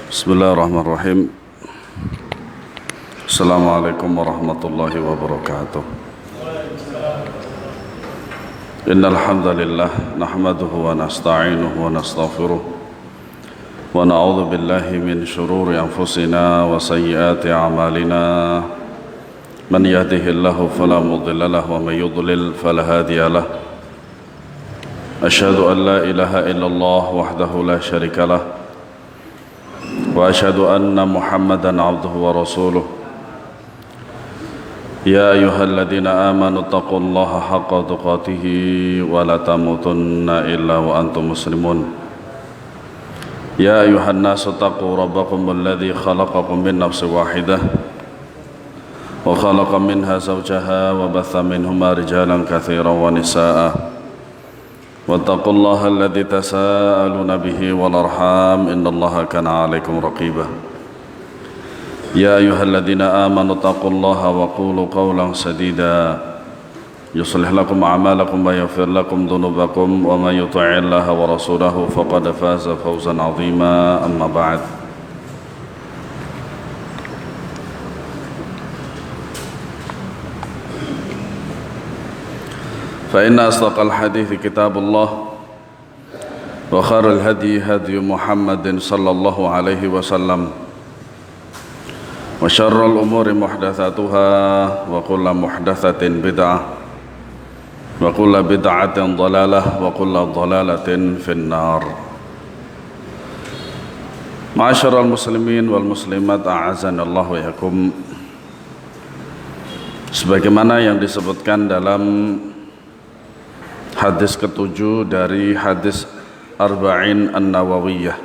Bismillahirrahmanirrahim. Assalamualaikum warahmatullahi wabarakatuh. Innal hamdalillah nahmaduhu wa nasta'inuhu wa nastaghfiruh wa na'udzu billahi min shururi anfusina wa sayyiati a'malina. Man yahdihillahu fala mudilla lahu wa may yudlil fala hadiya lahu. Asyhadu an la ilaha illallah wahdahu la syarika lah wa asyhadu anna Muhammadan abduhu wa rasuluh. Ya ayyuhalladzina amanu taqullaha haqqa tuqatih wa la tamutunna illa wa antum muslimun. Ya ayyuhan nasu taqu rabbakumul ladzi khalaqakum min nafsin wahidah wa khalaqa minha zawjaha wa batha minhuma rijalan katsiran wa nisaa'a. واتقوا الله الذي تساءلون به والأرحام إن الله كان عليكم رقيبا يا أيها الذين آمنوا اتقوا الله وقولوا قولا سديدا يصلح لكم أعمالكم ويغفر لكم ذنوبكم ومن يطع الله ورسوله فقد فاز فوزا عظيما أما بعد فإن أصدق الحديث كتاب الله وخير الهدي هدي محمد صلى الله عليه وسلم وشر الأمور محدثاتها وكل محدثة بدعة وكل بدعة ضلالة وكل ضلالة في النار. معاشر المسلمين والmuslimat a'azzana Allah wa iyyakum. Sebagaimana yang disebutkan dalam hadis ketujuh dari hadis Arba'in An-Nawawiyah.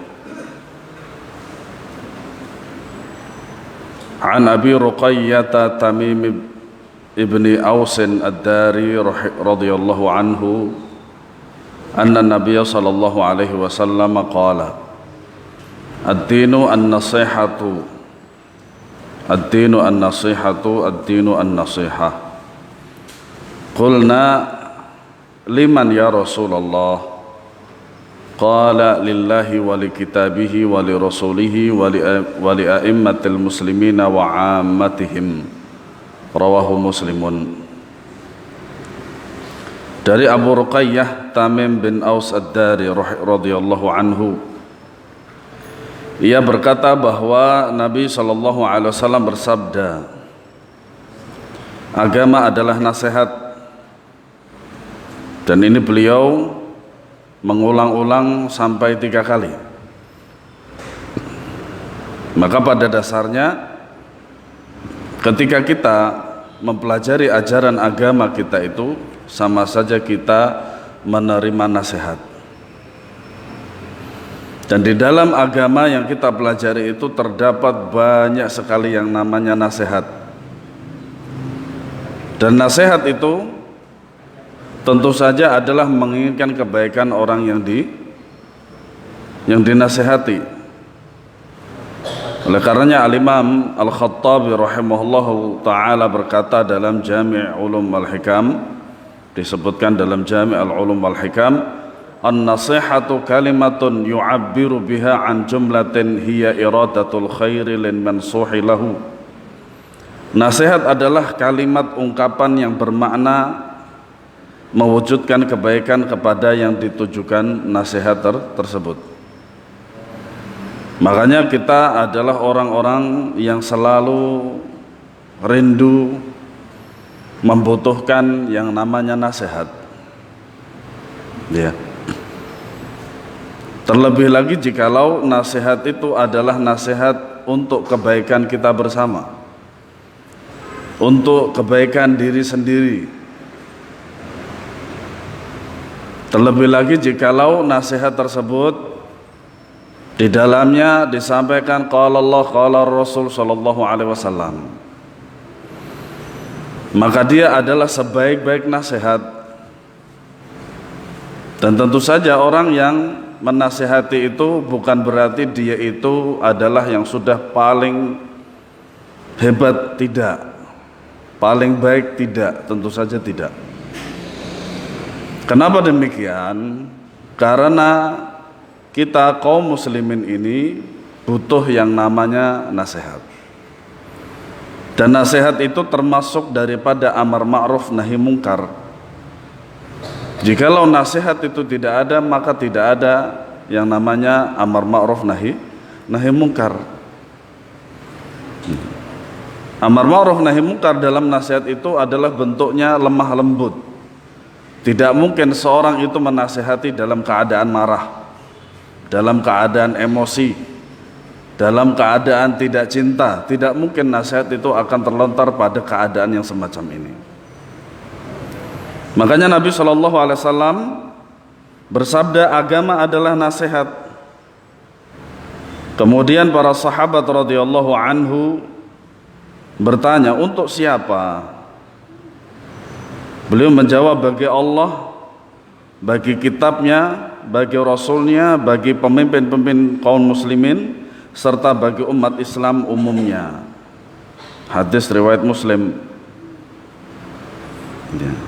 An Abi Ruqayyah Tamim ibni Ausin Ad-Dari radhiyallahu anhu anna Nabiya sallallahu alaihi wasallam qala ad-dinu an-nasihatu ad-dinu an-nasihatu ad-dinu an-nasihah. Qulna liman ya Rasulullah? Qala lillahi wa li kitabihi wa li rasulihi wa li a'immatil muslimina wa 'ammatihim. Rawahu Muslimun. Dari Abu Ruqayyah Tamim bin Aus Ad-Dari radhiyallahu anhu, ia berkata bahwa Nabi sallallahu alaihi wasallam bersabda, agama adalah nasihat. Dan ini beliau mengulang-ulang sampai 3 kali. Maka pada dasarnya ketika kita mempelajari ajaran agama kita itu sama saja kita menerima nasihat. Dan di dalam agama yang kita pelajari itu terdapat banyak sekali yang namanya nasihat. Dan nasihat itu tentu saja adalah menginginkan kebaikan orang yang dinasihati. Oleh karenanya Al-Imam Al-Khattabi rahimahullahu ta'ala berkata dalam Jami' Ulum Al-Hikam, disebutkan dalam Jami' Al-Ulum Al-Hikam, an-nasihatu kalimatun yu'abbiru biha an jumlatin hiya iradatul khairi lin mansuhi lahu. Nasihat adalah kalimat ungkapan yang bermakna mewujudkan kebaikan kepada yang ditujukan nasihat tersebut. Makanya kita adalah orang-orang yang selalu rindu membutuhkan yang namanya nasihat. Ya. Terlebih lagi jikalau nasihat itu adalah nasihat untuk kebaikan kita bersama, untuk kebaikan diri sendiri. Terlebih lagi jikalau nasihat tersebut di dalamnya disampaikan qala Allah qala Rasul sallallahu alaihi wasallam, maka dia adalah sebaik-baik nasihat. Dan tentu saja orang yang menasihati itu bukan berarti dia itu adalah yang sudah paling hebat, tidak. Paling baik, tidak, tentu saja tidak. Kenapa demikian? Karena kita kaum muslimin ini butuh yang namanya nasihat. Dan nasihat itu termasuk daripada amar ma'ruf nahi mungkar. Jikalau nasihat itu tidak ada, maka tidak ada yang namanya amar ma'ruf nahi mungkar. Amar ma'ruf nahi mungkar dalam nasihat itu adalah bentuknya lemah lembut. Tidak mungkin seorang itu menasihati dalam keadaan marah, dalam keadaan emosi, dalam keadaan tidak cinta. Tidak mungkin nasihat itu akan terlontar pada keadaan yang semacam ini. Makanya Nabi SAW bersabda, agama adalah nasihat. Kemudian para sahabat radhiyallahu anhu bertanya, untuk siapa? Beliau menjawab, bagi Allah, bagi kitabnya, bagi rasulnya, bagi pemimpin-pemimpin kaum muslimin, serta bagi umat Islam umumnya. Hadis riwayat Muslim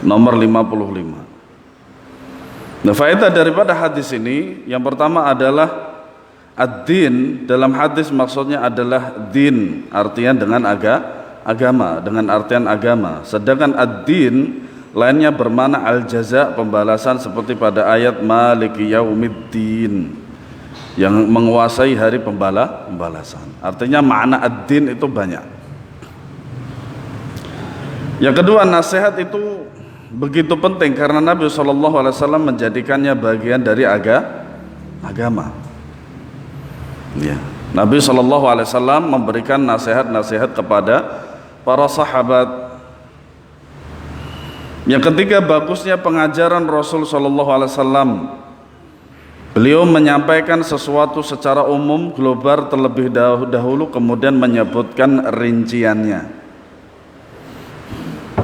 nomor 55. Nah, faedah daripada hadis ini yang pertama adalah ad-din. Dalam hadis maksudnya adalah din, artian dengan agama, dengan artian agama. Sedangkan ad-din lainnya bermakna al-jaza, pembalasan, seperti pada ayat maliki yaumiddin, yang menguasai hari pembalasan. Artinya makna ad-din itu banyak. Yang kedua, nasihat itu begitu penting karena Nabi SAW menjadikannya bagian dari agama. Ya. Nabi SAW memberikan nasihat-nasihat kepada para sahabat. Yang ketiga, bagusnya pengajaran Rasul SAW. Beliau menyampaikan sesuatu secara umum, global terlebih dahulu, kemudian menyebutkan rinciannya.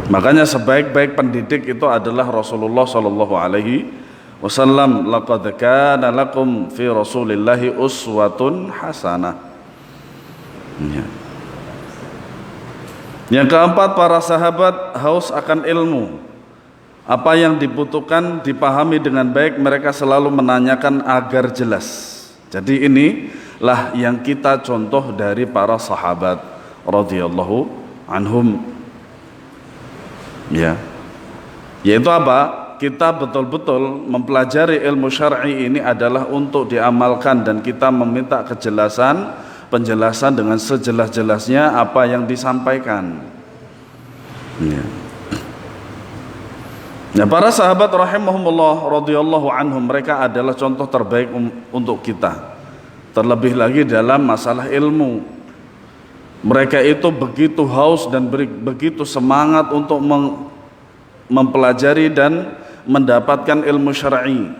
Makanya sebaik-baik pendidik itu adalah Rasulullah SAW. Laqad kana lakum fi Rasulillahi uswatun hasanah. Ya. Yang keempat, para sahabat haus akan ilmu. Apa yang dibutuhkan dipahami dengan baik, mereka selalu menanyakan agar jelas. Jadi inilah yang kita contoh dari para sahabat radhiyallahu anhum. Ya. Yaitu apa? Kita betul-betul mempelajari ilmu syar'i ini adalah untuk diamalkan, dan kita meminta penjelasan dengan sejelas-jelasnya apa yang disampaikan. Ya. Nah, para sahabat rahimahumullah radhiyallahu anhum, mereka adalah contoh terbaik untuk kita. Terlebih lagi dalam masalah ilmu. Mereka itu begitu haus dan begitu semangat untuk mempelajari dan mendapatkan ilmu syar'i.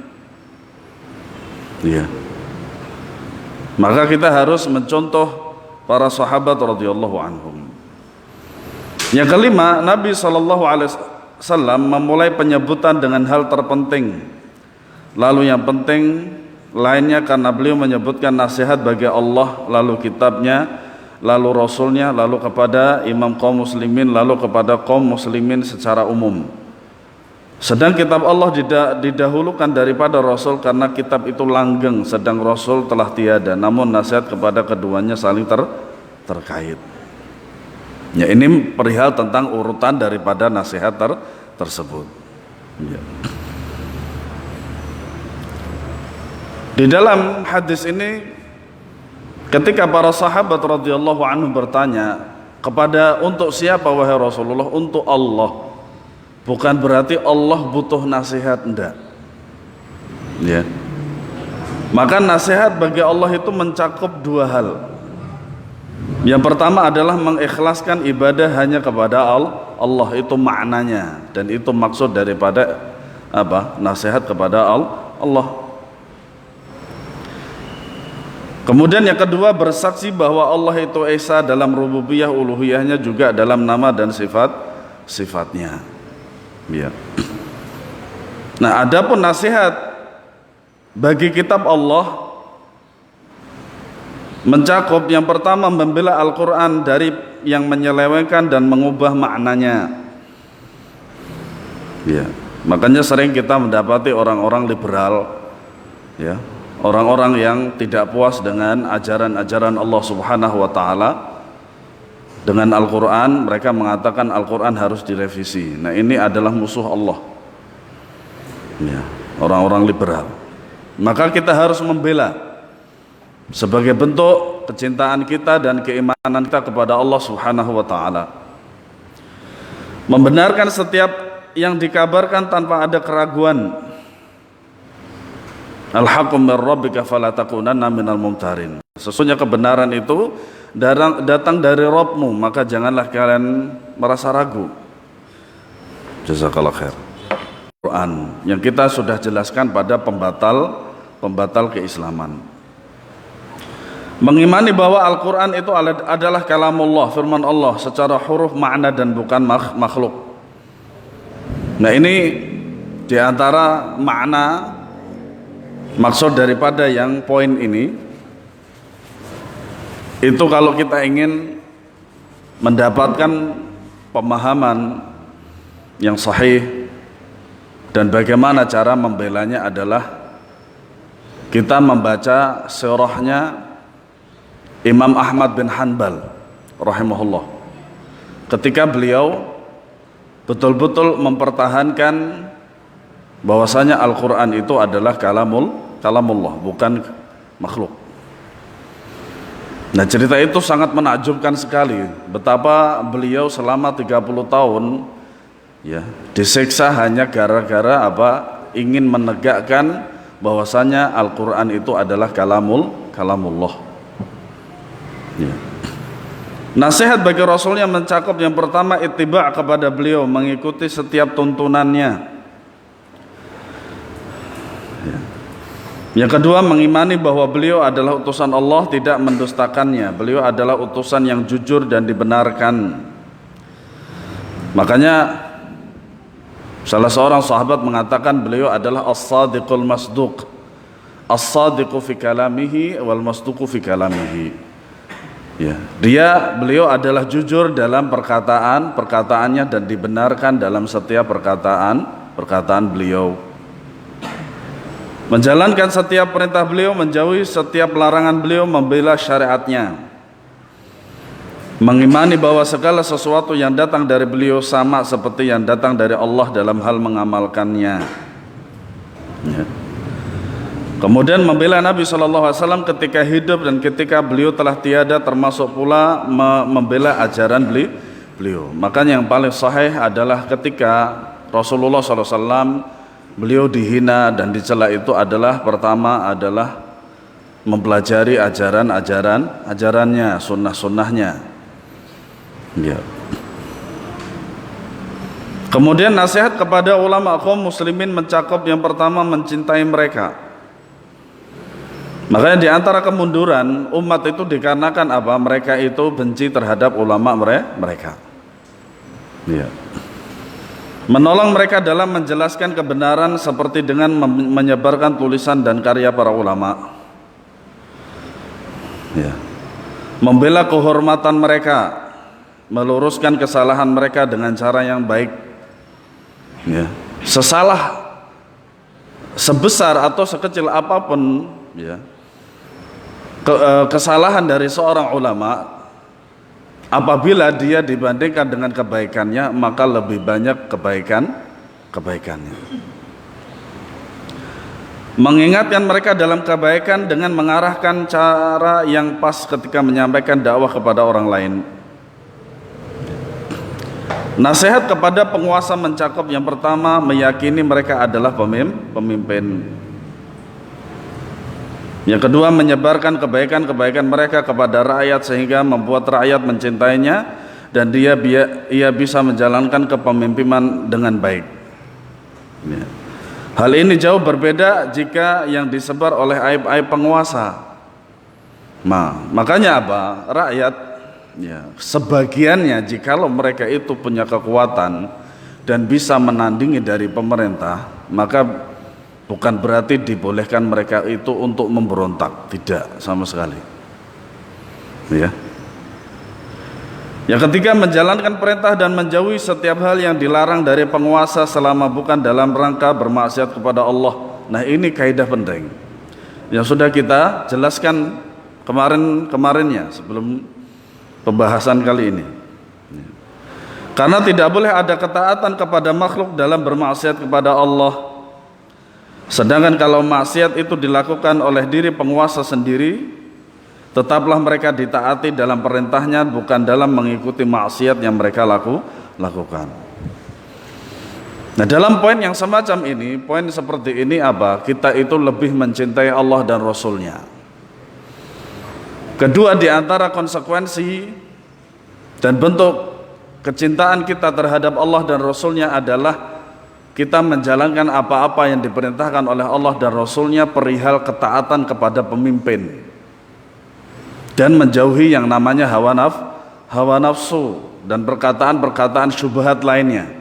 Ya. Maka kita harus mencontoh para sahabat radhiyallahu anhum. Yang kelima, Nabi SAW memulai penyebutan dengan hal terpenting, lalu yang penting lainnya, karena beliau menyebutkan nasihat bagi Allah, lalu kitabnya, lalu rasulnya, lalu kepada imam kaum muslimin, lalu kepada kaum muslimin secara umum. Sedang kitab Allah didahulukan daripada rasul karena kitab itu langgeng, sedang rasul telah tiada, namun nasihat kepada keduanya saling terkait. Ya, ini perihal tentang urutan daripada nasihat tersebut. Ya. Di dalam hadis ini, ketika para sahabat radhiyallahu anhu bertanya kepada, untuk siapa wahai Rasulullah? Untuk Allah. Bukan berarti Allah butuh nasihat, enggak. Ya. Maka nasihat bagi Allah itu mencakup dua hal. Yang pertama adalah mengikhlaskan ibadah hanya kepada Allah, itu maknanya, dan itu maksud daripada apa? Nasihat kepada Allah. Kemudian yang kedua, bersaksi bahwa Allah itu esa dalam rububiyah, uluhiyahnya, juga dalam nama dan sifatnya. Ya. Nah, adapun nasihat bagi kitab Allah mencakup yang pertama, membela Al-Quran dari yang menyelewengkan dan mengubah maknanya. Ya. Makanya sering kita mendapati orang-orang liberal, ya, orang-orang yang tidak puas dengan ajaran-ajaran Allah Subhanahu wa taala dengan Al-Qur'an, mereka mengatakan Al-Qur'an harus direvisi. Nah, ini adalah musuh Allah. Ya, orang-orang liberal. Maka kita harus membela sebagai bentuk kecintaan kita dan keimanan kita kepada Allah Subhanahu wa taala. Membenarkan setiap yang dikabarkan tanpa ada keraguan. Al-haqqu mir rabbika fala takunanna minal mumtarin. Sesungguhnya kebenaran itu datang dari Rabbmu, maka janganlah kalian merasa ragu. Jazakallah khair. Quran yang kita sudah jelaskan pada pembatal keislaman. Mengimani bahwa Al-Quran itu adalah kalamullah, firman Allah secara huruf, makna, dan bukan makhluk. Nah, ini diantara makna maksud daripada yang poin ini, itu kalau kita ingin mendapatkan pemahaman yang sahih dan bagaimana cara membelanya adalah kita membaca sirahnya Imam Ahmad bin Hanbal rahimahullah, ketika beliau betul-betul mempertahankan bahwasanya Al-Quran itu adalah kalamullah, bukan makhluk. Nah, cerita itu sangat menakjubkan sekali, betapa beliau selama 30 tahun ya disiksa hanya gara-gara apa? Ingin menegakkan bahwasanya Al-Quran itu adalah kalamullah. Ya. Nasihat bagi Rasul yang mencakup yang pertama ittiba' kepada beliau, mengikuti setiap tuntunannya. Ya. Yang kedua, mengimani bahwa beliau adalah utusan Allah, tidak mendustakannya. Beliau adalah utusan yang jujur dan dibenarkan. Makanya salah seorang sahabat mengatakan beliau adalah as-sadiqul masduq, as-sadiqu fi kalamihi wal masduqu fi kalamihi. Ya, beliau adalah jujur dalam perkataannya dan dibenarkan dalam setiap perkataan beliau. Menjalankan setiap perintah beliau, menjauhi setiap larangan beliau, membela syariatnya. Mengimani bahwa segala sesuatu yang datang dari beliau sama seperti yang datang dari Allah dalam hal mengamalkannya. Ya. Kemudian membela Nabi SAW ketika hidup dan ketika beliau telah tiada, termasuk pula membela ajaran beliau. Makanya yang paling sahih adalah ketika Rasulullah SAW beliau dihina dan dicela, itu adalah pertama adalah mempelajari ajarannya, sunnahnya. Ya. Kemudian nasihat kepada ulama kaum muslimin mencakup yang pertama mencintai mereka. Makanya di antara kemunduran umat itu dikarenakan apa? Mereka itu benci terhadap ulama mereka. Ya. Menolong mereka dalam menjelaskan kebenaran seperti dengan menyebarkan tulisan dan karya para ulama. Ya. Membela kehormatan mereka, meluruskan kesalahan mereka dengan cara yang baik. Ya. Sebesar atau sekecil apapun, ya, kesalahan dari seorang ulama, apabila dia dibandingkan dengan kebaikannya, maka lebih banyak kebaikannya. Mengingatkan mereka dalam kebaikan dengan mengarahkan cara yang pas ketika menyampaikan dakwah kepada orang lain. Nasihat kepada penguasa mencakup yang pertama meyakini mereka adalah pemimpin. Yang kedua, menyebarkan kebaikan-kebaikan mereka kepada rakyat sehingga membuat rakyat mencintainya dan ia bisa menjalankan kepemimpinan dengan baik. Ya. Hal ini jauh berbeda jika yang disebar oleh aib-aib penguasa. Makanya apa? Rakyat, ya, sebagiannya jikalau mereka itu punya kekuatan dan bisa menandingi dari pemerintah, maka bukan berarti dibolehkan mereka itu untuk memberontak, tidak sama sekali. Ya. Yang ketiga, menjalankan perintah dan menjauhi setiap hal yang dilarang dari penguasa selama bukan dalam rangka bermaksiat kepada Allah. Nah, ini kaidah penting. yang sudah kita jelaskan kemarinnya sebelum pembahasan kali ini. Karena tidak boleh ada ketaatan kepada makhluk dalam bermaksiat kepada Allah. Sedangkan kalau maksiat itu dilakukan oleh diri penguasa sendiri, tetaplah mereka ditaati dalam perintahnya, bukan dalam mengikuti maksiat yang mereka lakukan. Nah, dalam poin yang semacam ini, poin seperti ini apa? Kita itu lebih mencintai Allah dan Rasulnya. Kedua, di antara konsekuensi dan bentuk kecintaan kita terhadap Allah dan Rasulnya adalah kita menjalankan apa-apa yang diperintahkan oleh Allah dan Rasulnya perihal ketaatan kepada pemimpin, dan menjauhi yang namanya hawa nafsu dan perkataan-perkataan syubhat lainnya.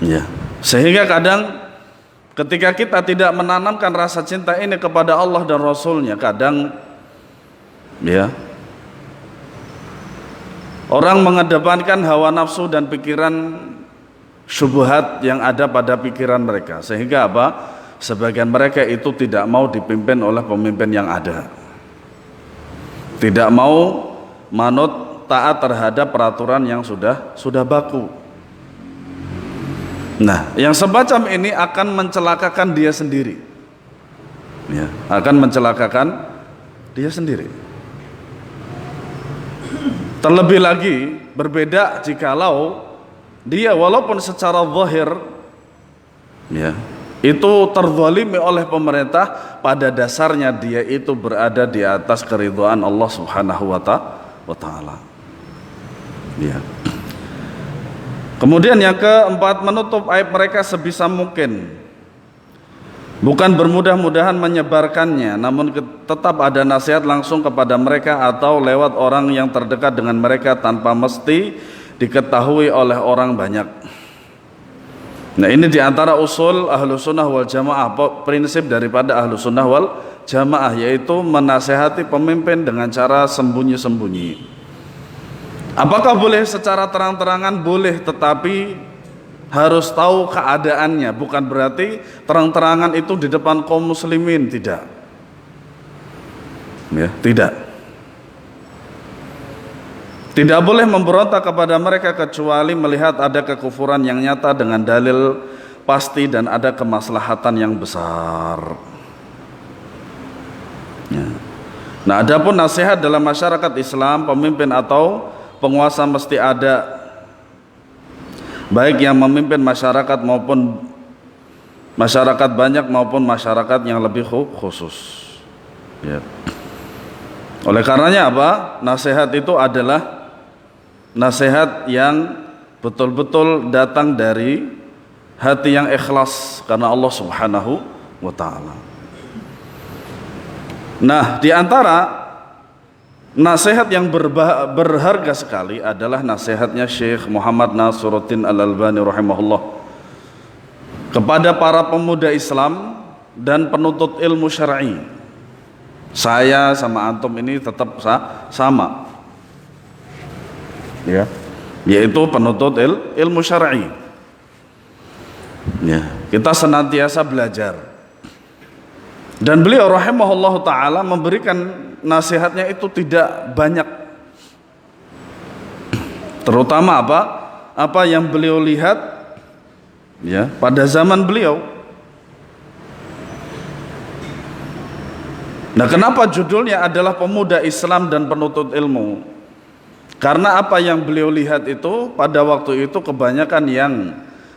Ya. Sehingga kadang ketika kita tidak menanamkan rasa cinta ini kepada Allah dan Rasulnya, kadang ya orang mengedepankan hawa nafsu dan pikiran syubhat yang ada pada pikiran mereka, sehingga apa? Sebagian mereka itu tidak mau dipimpin oleh pemimpin yang ada, tidak mau manut taat terhadap peraturan yang sudah baku. Nah, yang semacam ini akan mencelakakan dia sendiri, ya, akan mencelakakan dia sendiri. Terlebih lagi berbeda jikalau dia walaupun secara zahir ya itu terzalimi oleh pemerintah, pada dasarnya dia itu berada di atas keridhaan Allah Subhanahu wa taala. Ya. Kemudian yang keempat, menutup aib mereka sebisa mungkin. Bukan bermudah-mudahan menyebarkannya, namun tetap ada nasihat langsung kepada mereka atau lewat orang yang terdekat dengan mereka tanpa mesti diketahui oleh orang banyak. Nah, ini diantara usul ahlu sunnah wal jamaah, prinsip daripada ahlu sunnah wal jamaah, yaitu menasehati pemimpin dengan cara sembunyi-sembunyi. Apakah boleh secara terang-terangan? Boleh, tetapi harus tahu keadaannya. Bukan berarti terang-terangan itu di depan kaum muslimin, tidak. Ya, tidak. Tidak boleh memberontak kepada mereka kecuali melihat ada kekufuran yang nyata dengan dalil pasti dan ada kemaslahatan yang besar. Ya. Nah, adapun nasihat dalam masyarakat Islam, pemimpin atau penguasa mesti ada, baik yang memimpin masyarakat maupun masyarakat banyak maupun masyarakat yang lebih khusus. Ya. Oleh karenanya apa? Nasihat itu adalah nasihat yang betul-betul datang dari hati yang ikhlas karena Allah Subhanahu wa taala. Nah, di antara nasihat yang berharga sekali adalah nasihatnya Syekh Muhammad Nasiruddin Al-Albani rahimahullah kepada para pemuda Islam dan penuntut ilmu syar'i. Saya sama antum ini tetap sama, ya, yaitu penuntut ilmu syar'i. Ya, kita senantiasa belajar. Dan beliau rahimahullah ta'ala memberikan nasihatnya itu tidak banyak. Terutama apa yang beliau lihat ya pada zaman beliau. Nah, kenapa judulnya adalah Pemuda Islam dan Penuntut Ilmu? Karena apa yang beliau lihat itu pada waktu itu kebanyakan yang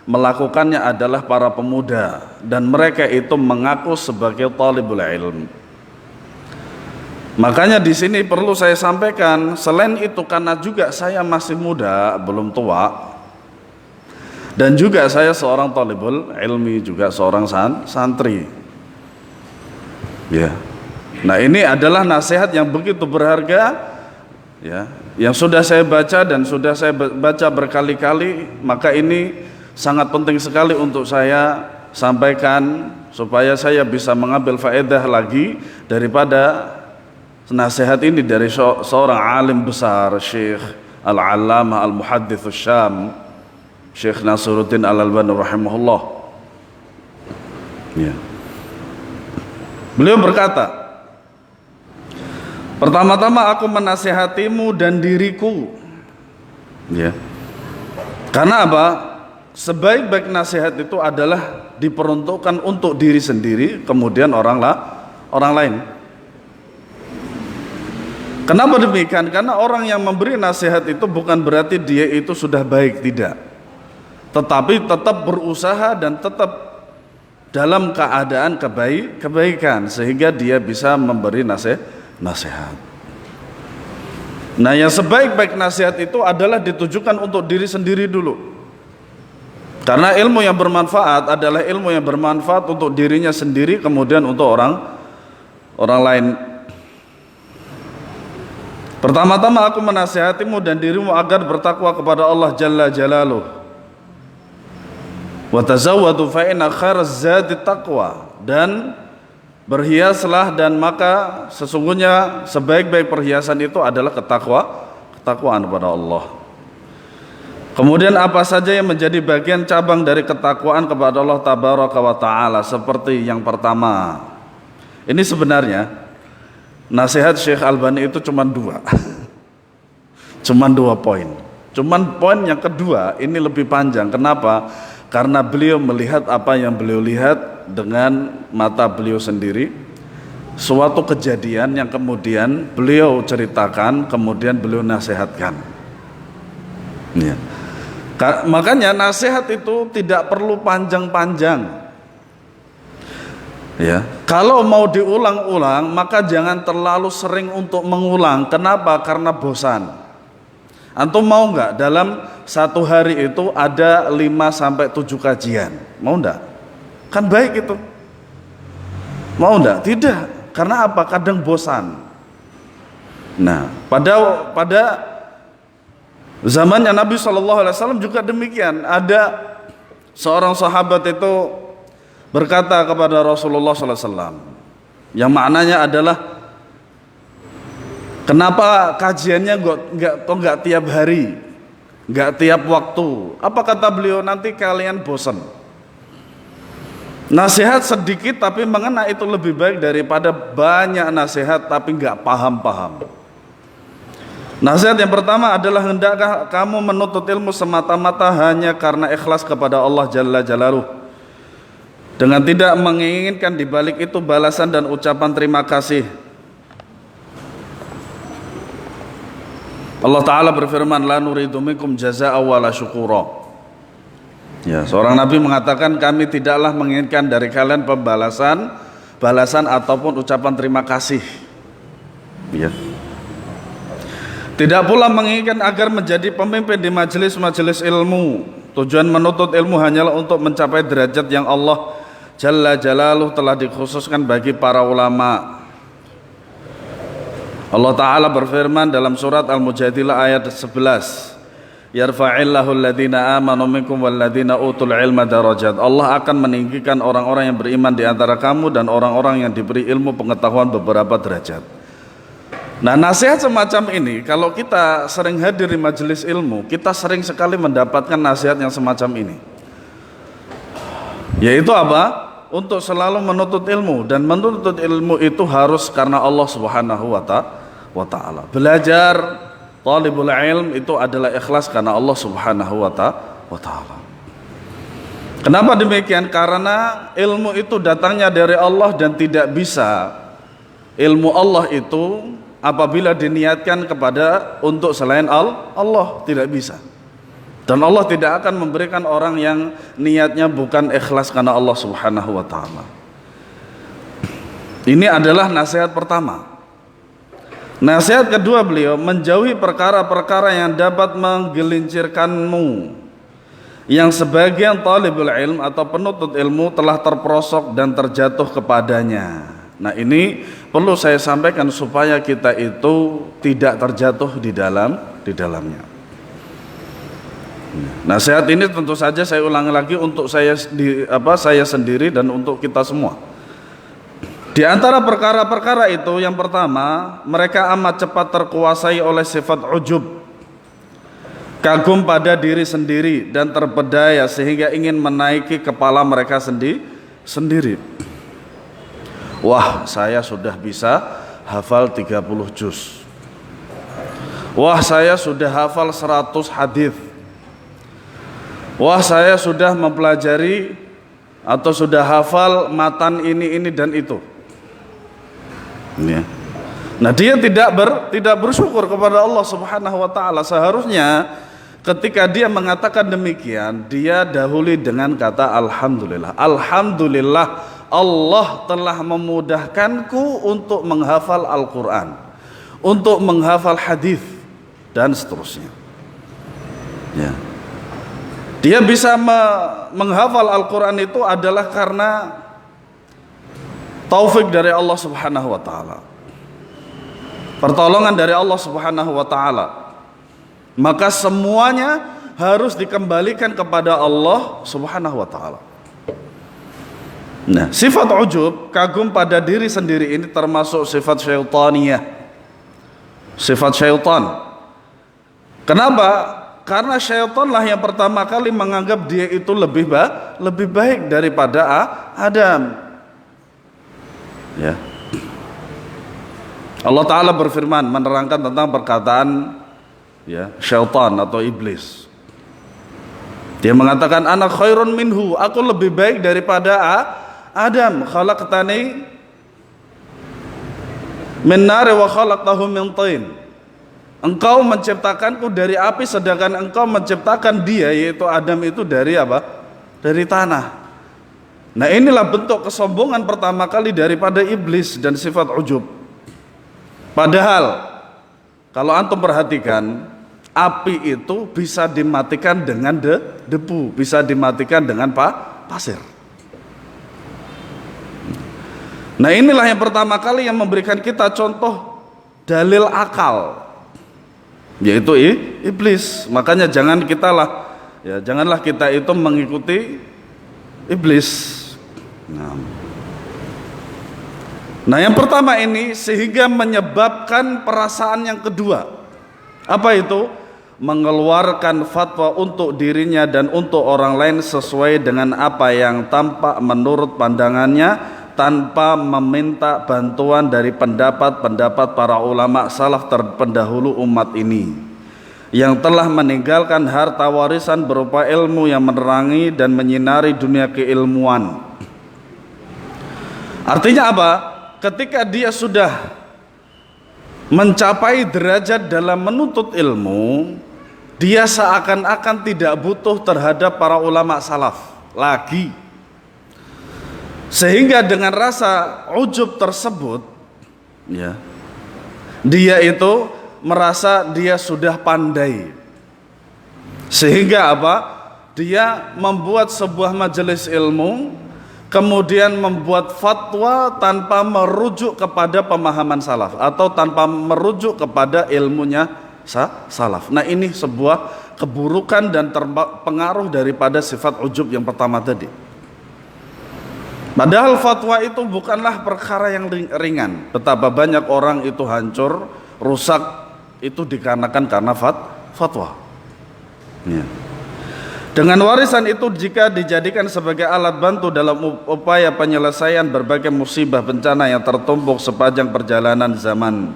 melakukannya adalah para pemuda, dan mereka itu mengaku sebagai talibul ilm. Makanya di sini perlu saya sampaikan, selain itu karena juga saya masih muda, belum tua, dan juga saya seorang talibul ilmi, juga seorang santri. Ya. Nah, ini adalah nasihat yang begitu berharga, ya, yang sudah saya baca dan sudah saya baca berkali-kali, maka ini sangat penting sekali untuk saya sampaikan supaya saya bisa mengambil faedah lagi daripada nasihat ini dari seorang alim besar, Syekh Al-Allamah Al-Muhaddits Syam, Syekh Nasiruddin Al-Albani rahimahullah. Ya. Beliau berkata, pertama-tama aku menasihatimu dan diriku. Ya. Karena apa? Sebaik-baik nasihat itu adalah diperuntukkan untuk diri sendiri, kemudian orang lain. Kenapa demikian? Karena orang yang memberi nasihat itu bukan berarti dia itu sudah baik, tidak. Tetapi tetap berusaha dan tetap dalam keadaan kebaikan sehingga dia bisa memberi nasihat. Nah, yang sebaik-baik nasihat itu adalah ditujukan untuk diri sendiri dulu. Karena ilmu yang bermanfaat adalah ilmu yang bermanfaat untuk dirinya sendiri, kemudian untuk orang lain. Pertama-tama aku menasihatimu dan dirimu agar bertakwa kepada Allah Jalla Jalaluh. Wa tazawwadu fa inna khairaz zadi taqwa, dan berhiaslah, dan maka sesungguhnya sebaik-baik perhiasan itu adalah ketakwaan kepada Allah. Kemudian apa saja yang menjadi bagian cabang dari ketakwaan kepada Allah Tabaraka wa Ta'ala? Seperti yang pertama, ini sebenarnya nasihat Syekh Albani itu cuma dua poin. Cuman poin yang kedua ini lebih panjang. Kenapa? Karena beliau melihat apa yang beliau lihat dengan mata beliau sendiri, suatu kejadian yang kemudian beliau ceritakan, kemudian beliau nasihatkan. Ya. Makanya nasihat itu tidak perlu panjang-panjang. Ya, kalau mau diulang-ulang maka jangan terlalu sering untuk mengulang. Kenapa? Karena bosan. Antum mau nggak dalam satu hari itu ada 5-7 kajian? Mau nggak? Kan baik itu. Mau nggak? Tidak. Karena apa? Kadang bosan. Nah, pada zamannya Nabi SAW juga demikian. Ada seorang sahabat itu berkata kepada Rasulullah SAW, yang maknanya adalah, kenapa kajiannya nggak tiap hari, nggak tiap waktu? Apa kata beliau? Nanti kalian bosan. Nasihat sedikit tapi mengena itu lebih baik daripada banyak nasihat tapi nggak paham. Nasihat yang pertama adalah, hendakkah kamu menuntut ilmu semata-mata hanya karena ikhlas kepada Allah Jalla Jalaluh, dengan tidak menginginkan di balik itu balasan dan ucapan terima kasih. Allah Ta'ala berfirman, la nuridu minkum jazaa'a wala syukura. Ya, seorang nabi mengatakan, kami tidaklah menginginkan dari kalian balasan ataupun ucapan terima kasih. Ya. Tidak pula menginginkan agar menjadi pemimpin di majelis-majelis ilmu. Tujuan menuntut ilmu hanyalah untuk mencapai derajat yang Allah Jalla Jalaluh telah dikhususkan bagi para ulama. Allah Ta'ala berfirman dalam surat Al-Mujadilah ayat 11, yarfa'illahu alladhina amanu minkum walladhina utul ilma darajat. Allah akan meninggikan orang-orang yang beriman di antara kamu dan orang-orang yang diberi ilmu pengetahuan beberapa derajat. Nah, nasihat semacam ini, kalau kita sering hadir di majelis ilmu, kita sering sekali mendapatkan nasihat yang semacam ini. Yaitu apa? Untuk selalu menuntut ilmu, dan menuntut ilmu itu harus karena Allah Subhanahu wa Ta'ala. Belajar talibul ilm itu adalah ikhlas karena Allah Subhanahu wa Ta'ala. Kenapa demikian? Karena ilmu itu datangnya dari Allah, dan tidak bisa ilmu Allah itu apabila diniatkan kepada untuk selain Allah, tidak bisa. Dan Allah tidak akan memberikan orang yang niatnya bukan ikhlas karena Allah Subhanahu wa Ta'ala. Ini adalah nasihat pertama. Nasihat kedua beliau, menjauhi perkara-perkara yang dapat menggelincirkanmu, yang sebagian talibul ilm atau penuntut ilmu telah terperosok dan terjatuh kepadanya. Nah, ini perlu saya sampaikan supaya kita itu tidak terjatuh di dalamnya. Nasihat ini tentu saja saya ulangi lagi untuk saya sendiri dan untuk kita semua. Di antara perkara-perkara itu, yang pertama, mereka amat cepat terkuasai oleh sifat ujub, kagum pada diri sendiri dan terpedaya sehingga ingin menaiki kepala mereka sendiri. Wah, saya sudah bisa hafal 30 juz. Wah, saya sudah hafal 100 hadis. Wah, saya sudah mempelajari atau sudah hafal matan ini dan itu. Ya. Nah, dia tidak bersyukur kepada Allah Subhanahu wa taala. Seharusnya ketika dia mengatakan demikian, dia dahului dengan kata alhamdulillah. Alhamdulillah, Allah telah memudahkanku untuk menghafal Al-Qur'an, untuk menghafal hadis dan seterusnya. Ya. Dia bisa menghafal Al-Qur'an itu adalah karena taufik dari Allah Subhanahu wa taala. Pertolongan dari Allah Subhanahu wa taala. Maka semuanya harus dikembalikan kepada Allah Subhanahu wa taala. Nah, sifat ujub, kagum pada diri sendiri, ini termasuk sifat syaitaniyah. Sifat syaitan. Kenapa? Karena syaitanlah yang pertama kali menganggap dia itu lebih baik daripada Adam. Ya. Allah Ta'ala berfirman menerangkan tentang perkataan ya, syaitan atau iblis. Dia mengatakan ana khairun minhu, aku lebih baik daripada Adam. Khalaqtani min nar wa khalaqtahu min tin. Engkau menciptakanku dari api, sedangkan engkau menciptakan dia, yaitu Adam, itu dari apa? Dari tanah. Nah, inilah bentuk kesombongan pertama kali daripada iblis dan sifat ujub. Padahal kalau antum perhatikan, api itu bisa dimatikan dengan debu, bisa dimatikan dengan pasir. Nah, inilah yang pertama kali yang memberikan kita contoh dalil akal, yaitu iblis. Makanya janganlah kita itu mengikuti iblis. Nah, yang pertama ini sehingga menyebabkan perasaan yang kedua. Apa itu? Mengeluarkan fatwa untuk dirinya dan untuk orang lain sesuai dengan apa yang tampak menurut pandangannya, tanpa meminta bantuan dari pendapat-pendapat para ulama salaf terpendahulu umat ini yang telah meninggalkan harta warisan berupa ilmu yang menerangi dan menyinari dunia keilmuan. Artinya apa? Ketika dia sudah mencapai derajat dalam menuntut ilmu, dia seakan-akan tidak butuh terhadap para ulama salaf lagi. Sehingga dengan rasa ujub tersebut, ya, dia itu merasa dia sudah pandai. Sehingga apa? Dia membuat sebuah majelis ilmu, kemudian membuat fatwa tanpa merujuk kepada pemahaman salaf atau tanpa merujuk kepada ilmunya salaf. Nah, ini sebuah keburukan dan pengaruh daripada sifat ujub yang pertama tadi. Padahal fatwa itu bukanlah perkara yang ringan. Betapa banyak orang itu hancur, rusak, itu dikarenakan karena fatwa. Ya. Dengan warisan itu jika dijadikan sebagai alat bantu dalam upaya penyelesaian berbagai musibah bencana yang tertumpuk sepanjang perjalanan zaman,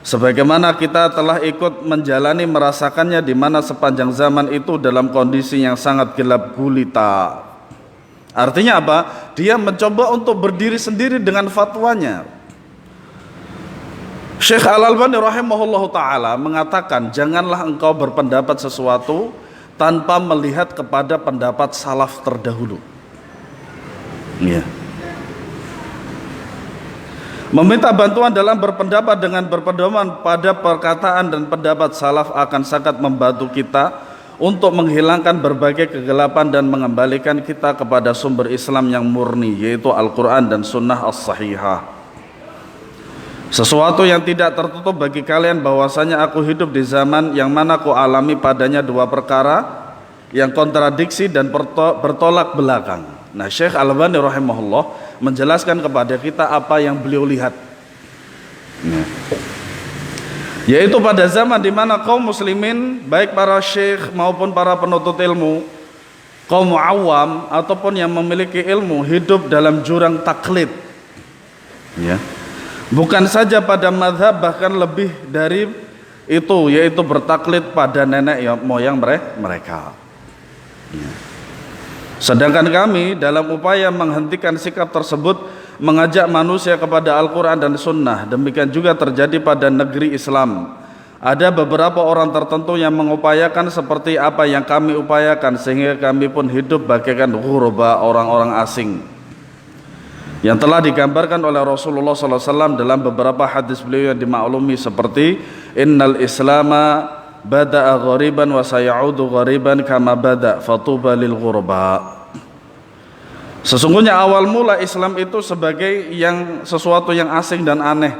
sebagaimana kita telah ikut menjalani merasakannya, di mana sepanjang zaman itu dalam kondisi yang sangat gelap gulita. Artinya apa? Dia mencoba untuk berdiri sendiri dengan fatwanya. Syekh Al-Albani rahimahullahu ta'ala mengatakan, janganlah engkau berpendapat sesuatu tanpa melihat kepada pendapat salaf terdahulu. Ya. Meminta bantuan dalam berpendapat dengan berpedoman pada perkataan dan pendapat salaf akan sangat membantu kita untuk menghilangkan berbagai kegelapan dan mengembalikan kita kepada sumber Islam yang murni, yaitu Al-Quran dan Sunnah As-Sahihah. Sesuatu yang tidak tertutup bagi kalian bahwasanya aku hidup di zaman yang mana aku alami padanya dua perkara yang kontradiksi dan bertolak belakang. Nah, Syekh Al-Albani rahimahullah menjelaskan kepada kita apa yang beliau lihat. Yaitu pada zaman di mana kaum muslimin, baik para syekh maupun para penuntut ilmu, kaum awam ataupun yang memiliki ilmu, hidup dalam jurang taklid. Ya. Bukan saja pada mazhab, bahkan lebih dari itu, yaitu bertaklid pada nenek moyang mereka. Ya. Sedangkan kami dalam upaya menghentikan sikap tersebut, mengajak manusia kepada Al-Quran dan Sunnah. Demikian juga terjadi pada negeri Islam. Ada beberapa orang tertentu yang mengupayakan seperti apa yang kami upayakan, sehingga kami pun hidup bagaikan ghuraba, orang-orang asing, yang telah digambarkan oleh Rasulullah SAW dalam beberapa hadis beliau yang dimaklumi seperti innal islama bada'a ghariban wa sayaudu ghariban kama bada' fatuba lil ghuraba. Sesungguhnya awal mula Islam itu sebagai sesuatu yang asing dan aneh,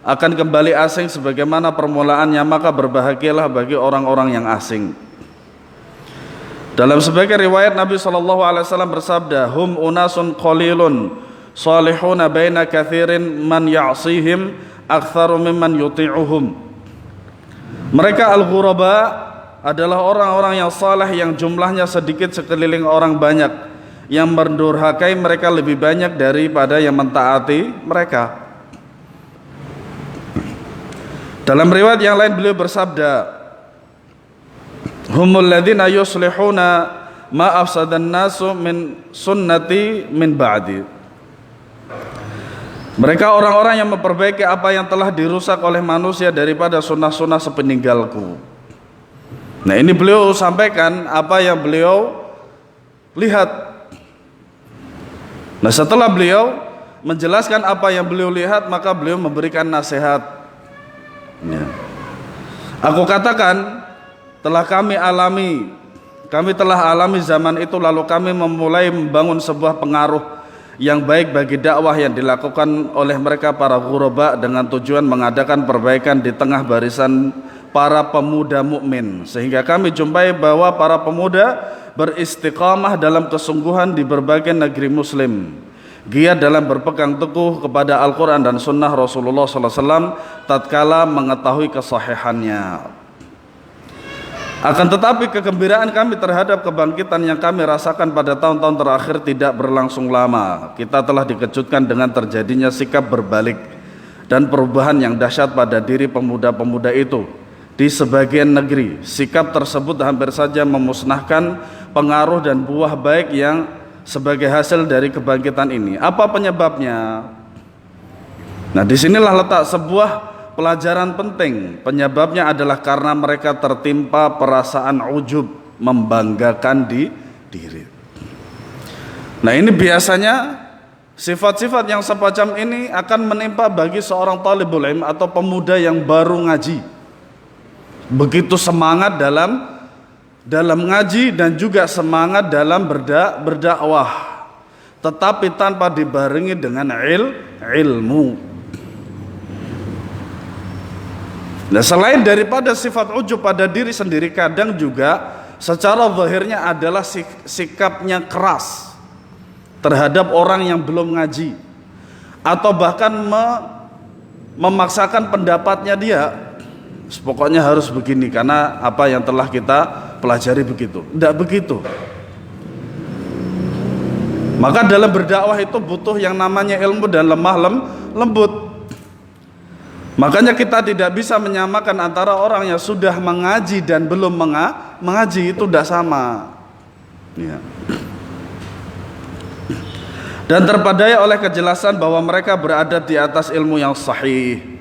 akan kembali asing sebagaimana permulaannya, maka berbahagialah bagi orang-orang yang asing. Dalam sebagian riwayat Nabi SAW bersabda, hum unasun qalilun salihuna baina kathirin man ya'sihim aktsaru mimman yuti'uhum. Mereka al-ghuraba adalah orang-orang yang saleh yang jumlahnya sedikit sekeliling orang banyak, yang mendurhakai mereka lebih banyak daripada yang mentaati mereka. Dalam riwayat yang lain beliau bersabda, humul ladzina yuslihuna ma afsadan nasu min sunnati min ba'di. Mereka orang-orang yang memperbaiki apa yang telah dirusak oleh manusia daripada sunnah-sunnah sepeninggalku. Nah, ini beliau sampaikan apa yang beliau lihat. Nah, setelah beliau menjelaskan apa yang beliau lihat, maka beliau memberikan nasihat. Ya. Aku katakan, kami telah alami zaman itu, lalu kami memulai membangun sebuah pengaruh yang baik bagi dakwah yang dilakukan oleh mereka para ghuraba dengan tujuan mengadakan perbaikan di tengah barisan para pemuda mukmin, sehingga kami jumpai bahwa para pemuda beristiqamah dalam kesungguhan di berbagai negeri muslim, giat dalam berpegang teguh kepada Al-Quran dan Sunnah Rasulullah SAW tatkala mengetahui kesahihannya. Akan tetapi kegembiraan kami terhadap kebangkitan yang kami rasakan pada tahun-tahun terakhir tidak berlangsung lama. Kita telah dikejutkan dengan terjadinya sikap berbalik dan perubahan yang dahsyat pada diri pemuda-pemuda itu. Di sebagian negeri, sikap tersebut hampir saja memusnahkan pengaruh dan buah baik yang sebagai hasil dari kebangkitan ini. Apa penyebabnya? Nah, disinilah letak sebuah pelajaran penting. Penyebabnya adalah karena mereka tertimpa perasaan ujub, membanggakan diri. Nah, ini biasanya sifat-sifat yang semacam ini akan menimpa bagi seorang talibul ilm atau pemuda yang baru ngaji. Begitu semangat dalam ngaji dan juga semangat dalam berdakwah, tetapi tanpa dibarengi dengan ilmu. Nah, selain daripada sifat ujub pada diri sendiri, kadang juga secara zahirnya adalah sikapnya keras terhadap orang yang belum ngaji, atau bahkan memaksakan pendapatnya dia. Pokoknya harus begini karena apa yang telah kita pelajari begitu. Tidak begitu. Maka dalam berdakwah itu butuh yang namanya ilmu dan lemah lembut. Makanya kita tidak bisa menyamakan antara orang yang sudah mengaji dan belum mengaji, itu tidak sama. Ya. Dan terpadai oleh kejelasan bahwa mereka berada di atas ilmu yang sahih.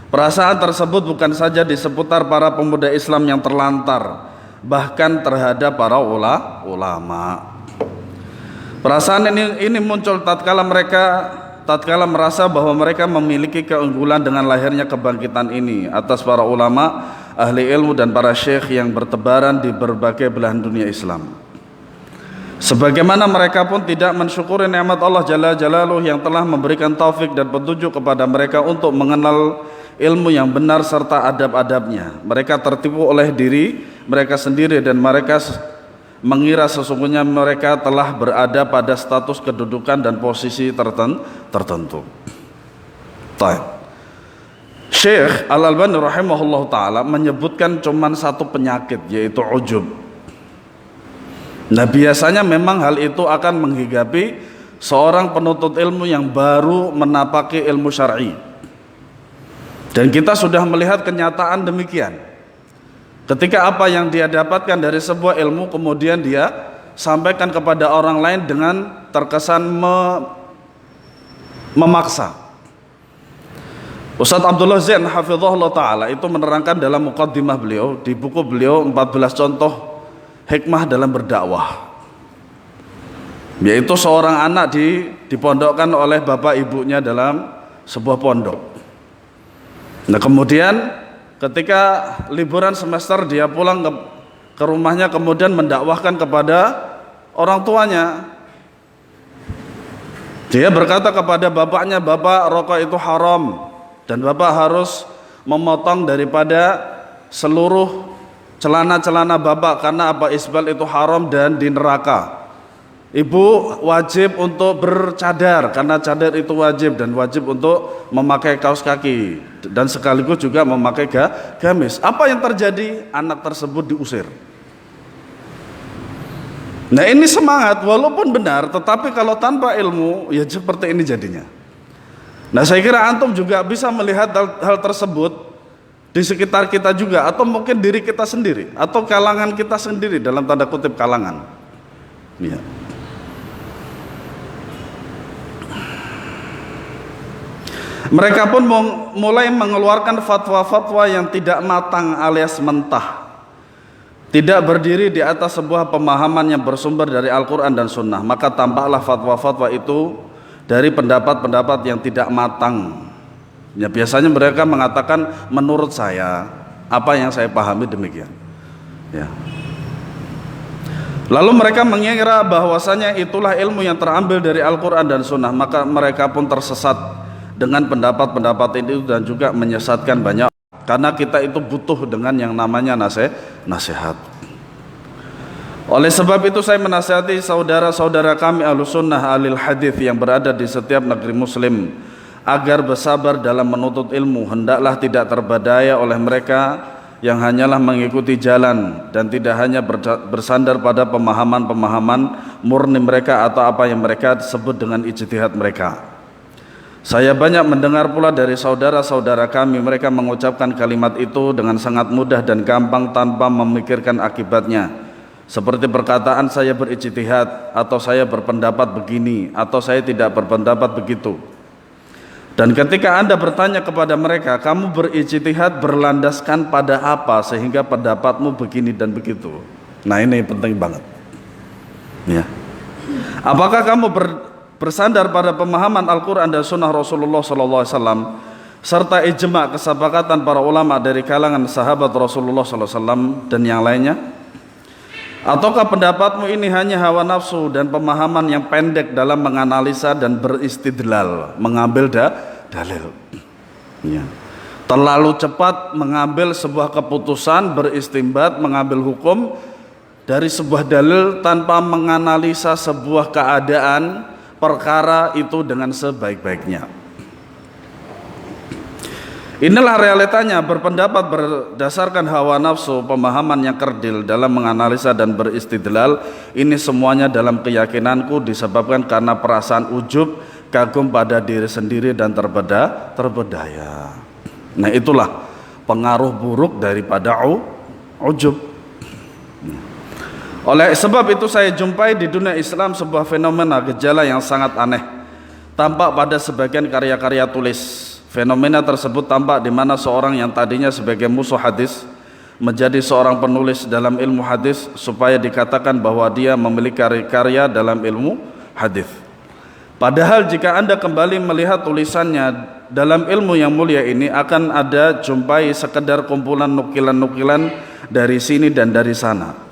Perasaan tersebut bukan saja di seputar para pemuda Islam yang terlantar, bahkan terhadap para ulama. Perasaan ini muncul tatkala merasa bahwa mereka memiliki keunggulan dengan lahirnya kebangkitan ini atas para ulama, ahli ilmu dan para syekh yang bertebaran di berbagai belahan dunia Islam. Sebagaimana mereka pun tidak mensyukuri nikmat Allah Jalla Jalaluh yang telah memberikan taufik dan petunjuk kepada mereka untuk mengenal ilmu yang benar serta adab-adabnya. Mereka tertipu oleh diri mereka sendiri dan mereka mengira sesungguhnya mereka telah berada pada status kedudukan dan posisi tertentu. Syekh Al-Albani rahimahullah ta'ala menyebutkan cuman satu penyakit, yaitu ujub. Nah, biasanya memang hal itu akan menghigapi seorang penuntut ilmu yang baru menapaki ilmu syar'i. Dan kita sudah melihat kenyataan demikian. Ketika apa yang dia dapatkan dari sebuah ilmu kemudian dia sampaikan kepada orang lain dengan terkesan memaksa. Ustadz Abdullah Zain hafizahullah ta'ala itu menerangkan dalam muqaddimah beliau di buku beliau 14 contoh hikmah dalam berdakwah, yaitu seorang anak dipondokkan oleh bapak ibunya dalam sebuah pondok. Nah kemudian ketika liburan semester dia pulang ke rumahnya kemudian mendakwahkan kepada orang tuanya. Dia berkata kepada bapaknya, "Bapak, rokok itu haram dan Bapak harus memotong daripada seluruh celana-celana Bapak karena apa? Isbal itu haram dan di neraka. Ibu wajib untuk bercadar karena cadar itu wajib dan wajib untuk memakai kaos kaki dan sekaligus juga memakai gamis." Apa yang terjadi? Anak tersebut diusir. Nah ini semangat walaupun benar, tetapi kalau tanpa ilmu ya seperti ini jadinya. Nah saya kira antum juga bisa melihat hal tersebut di sekitar kita juga, atau mungkin diri kita sendiri atau kalangan kita sendiri, dalam tanda kutip kalangan ya. Mereka pun mulai mengeluarkan fatwa-fatwa yang tidak matang alias mentah, tidak berdiri di atas sebuah pemahaman yang bersumber dari Al-Quran dan Sunnah. Maka tampaklah fatwa-fatwa itu dari pendapat-pendapat yang tidak matang ya. Biasanya mereka mengatakan menurut saya, apa yang saya pahami demikian ya. Lalu mereka mengira bahwasanya itulah ilmu yang terambil dari Al-Quran dan Sunnah. Maka mereka pun tersesat dengan pendapat-pendapat itu dan juga menyesatkan banyak. Karena kita itu butuh dengan yang namanya nasihat. Oleh sebab itu saya menasihati saudara-saudara kami Ahlus Sunnah Ahlul Hadis yang berada di setiap negeri muslim agar bersabar dalam menuntut ilmu. Hendaklah tidak terbadaya oleh mereka yang hanyalah mengikuti jalan dan tidak hanya bersandar pada pemahaman-pemahaman murni mereka atau apa yang mereka sebut dengan ijtihad mereka. Saya banyak mendengar pula dari saudara-saudara kami, mereka mengucapkan kalimat itu dengan sangat mudah dan gampang tanpa memikirkan akibatnya. Seperti perkataan saya berijtihad, atau saya berpendapat begini, atau saya tidak berpendapat begitu. Dan ketika Anda bertanya kepada mereka, kamu berijtihad berlandaskan pada apa sehingga pendapatmu begini dan begitu? Nah ini penting banget ya. Apakah kamu bersandar pada pemahaman Al-Quran dan Sunnah Rasulullah SAW serta ijma' kesepakatan para ulama dari kalangan sahabat Rasulullah SAW dan yang lainnya? Ataukah pendapatmu ini hanya hawa nafsu dan pemahaman yang pendek dalam menganalisa dan beristidlal, mengambil dalil ya. Terlalu cepat mengambil sebuah keputusan, beristimbat, mengambil hukum dari sebuah dalil tanpa menganalisa sebuah keadaan perkara itu dengan sebaik-baiknya. Inilah realitanya berpendapat berdasarkan hawa nafsu, pemahaman yang kerdil dalam menganalisa dan beristidlal. Ini semuanya dalam keyakinanku disebabkan karena perasaan ujub, kagum pada diri sendiri dan terbedaya. Nah itulah pengaruh buruk daripada ujub. Oleh sebab itu saya jumpai di dunia Islam sebuah fenomena gejala yang sangat aneh tampak pada sebagian karya-karya tulis. Fenomena tersebut tampak di mana seorang yang tadinya sebagai musuh hadis menjadi seorang penulis dalam ilmu hadis supaya dikatakan bahwa dia memiliki karya dalam ilmu hadis. Padahal jika Anda kembali melihat tulisannya dalam ilmu yang mulia ini, akan ada jumpai sekedar kumpulan nukilan-nukilan dari sini dan dari sana.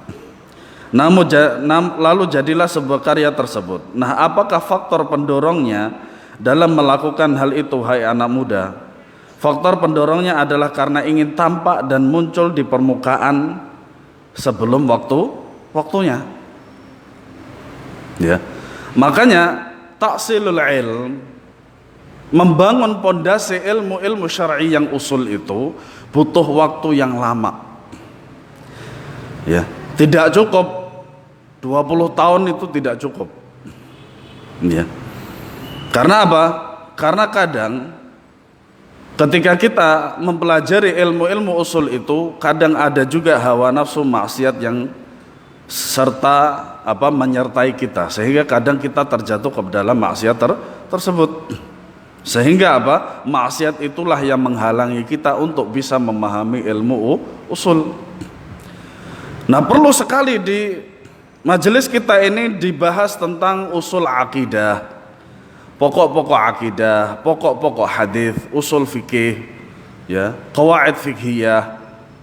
Lalu jadilah sebuah karya tersebut. Nah, apakah faktor pendorongnya dalam melakukan hal itu, hai anak muda? Faktor pendorongnya adalah karena ingin tampak dan muncul di permukaan sebelum waktunya. Ya. Makanya tahsilul ilm, membangun pondasi ilmu-ilmu syar'i yang usul itu butuh waktu yang lama. Ya, tidak cukup 20 tahun itu tidak cukup Ya. Karena apa? Karena kadang ketika kita mempelajari ilmu-ilmu usul itu, kadang ada juga hawa nafsu maksiat yang menyertai kita, sehingga kadang kita terjatuh ke dalam maksiat tersebut. Sehingga maksiat itulah yang menghalangi kita untuk bisa memahami ilmu usul. Nah, perlu sekali di majelis kita ini dibahas tentang usul akidah, pokok-pokok akidah, pokok-pokok hadis, usul fikih, ya, qawaid fikhiyah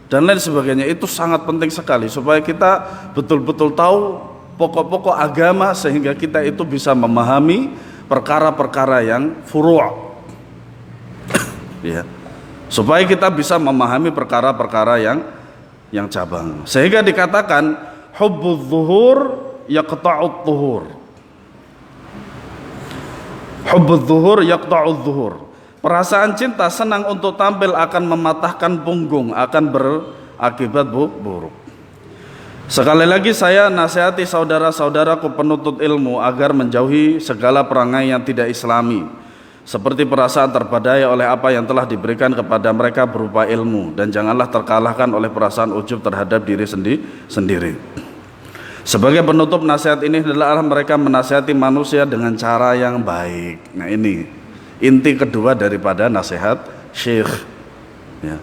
dan lain sebagainya. Itu sangat penting sekali supaya kita betul-betul tahu pokok-pokok agama, sehingga kita itu bisa memahami perkara-perkara yang furu'. Ya. Supaya kita bisa memahami perkara-perkara yang cabang. Sehingga dikatakan hubbudz zuhur yaqta'udz zuhur. Hubbudz zuhur yaqta'udz zuhur. Perasaan cinta senang untuk tampil akan mematahkan punggung, akan berakibat buruk. Sekali lagi saya nasihati saudara-saudaraku penuntut ilmu agar menjauhi segala perangai yang tidak islami, seperti perasaan terpedaya oleh apa yang telah diberikan kepada mereka berupa ilmu, dan janganlah terkalahkan oleh perasaan ujub terhadap diri sendiri. Sebagai penutup, nasihat ini adalah mereka menasihati manusia dengan cara yang baik. Nah, ini inti kedua daripada nasihat Syekh, ya.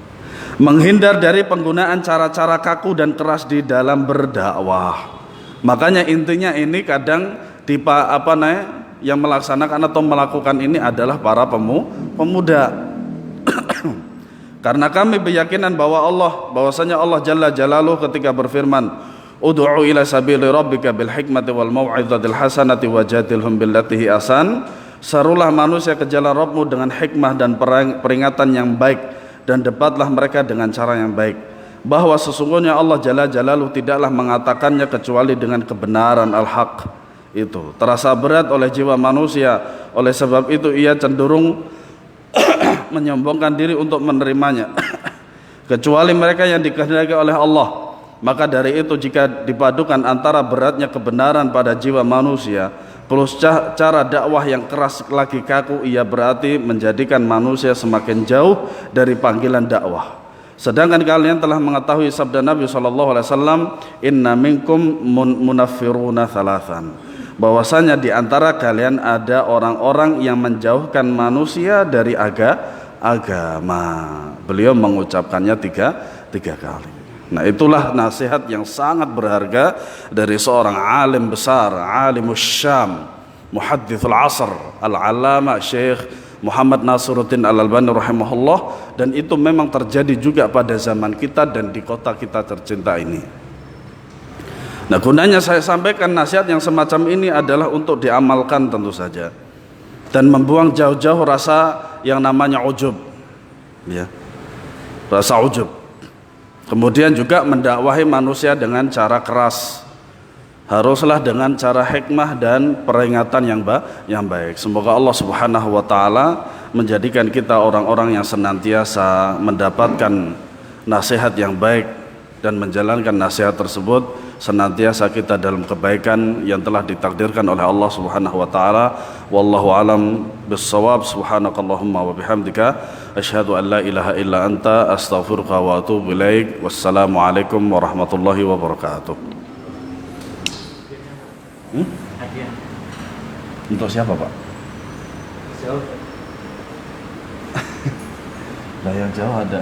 Menghindar dari penggunaan cara-cara kaku dan keras di dalam berdakwah. Makanya intinya ini kadang yang melaksanakan atau melakukan ini adalah para pemuda. Karena kami berkeyakinan bahwasanya Allah Jalla Jalaluhu ketika berfirman, ud'u ila sabili rabbika bil hikmati wal mau'izatil hasanati wajadilhum billati hi ahsan. Serulah manusia ke jalan Rabbmu dengan hikmah dan peringatan yang baik, dan debatlah mereka dengan cara yang baik. Bahwa sesungguhnya Allah Jalla Jalaluhu tidaklah mengatakannya kecuali dengan kebenaran al-haq. Itu terasa berat oleh jiwa manusia, oleh sebab itu ia cenderung menyombongkan diri untuk menerimanya kecuali mereka yang dikehendaki oleh Allah. Maka dari itu, jika dipadukan antara beratnya kebenaran pada jiwa manusia plus cara dakwah yang keras lagi kaku, ia berarti menjadikan manusia semakin jauh dari panggilan dakwah. Sedangkan kalian telah mengetahui sabda Nabi SAW, inna minkum munaffiruna thalathan, bahwasanya di antara kalian ada orang-orang yang menjauhkan manusia dari agama. Beliau mengucapkannya tiga kali. Nah, itulah nasihat yang sangat berharga dari seorang alim besar, alimus Syam, muhaddithul asr, al-alama Syekh Muhammad Nasiruddin Al-Albani rahimahullah. Dan itu memang terjadi juga pada zaman kita dan di kota kita tercinta ini. Nah, gunanya saya sampaikan nasihat yang semacam ini adalah untuk diamalkan tentu saja, dan membuang jauh-jauh rasa yang namanya ujub, ya, rasa ujub. Kemudian juga mendakwahi manusia dengan cara keras, haruslah dengan cara hikmah dan peringatan yang baik. Semoga Allah Subhanahu wa taala menjadikan kita orang-orang yang senantiasa mendapatkan nasihat yang baik dan menjalankan nasihat tersebut, senantiasa kita dalam kebaikan yang telah ditakdirkan oleh Allah Subhanahu wa taala. Wallahu alam bissawab. Subhanakallahumma wa bihamdika asyhadu an la ilaha illa anta astaghfiruka wa atubu ilaik. Wassalamu alaikum warahmatullahi wabarakatuh. Untuk siapa, Pak? Jauh. Nah, yang jauh ada